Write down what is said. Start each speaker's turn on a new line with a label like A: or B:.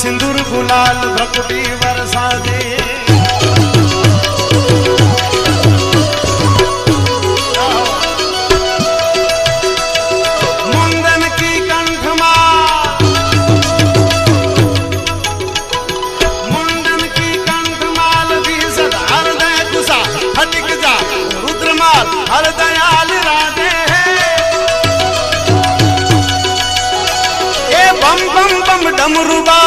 A: सिंदूर गुलाल भ्रकुटी वर्षा दे। मुंडन की कंठमाल, मुंडन की कंठमाल भी सदा हृदय कुशा फटिक जा रुद्रमाल हरदयाल राधे। बम बम बम डमरुबा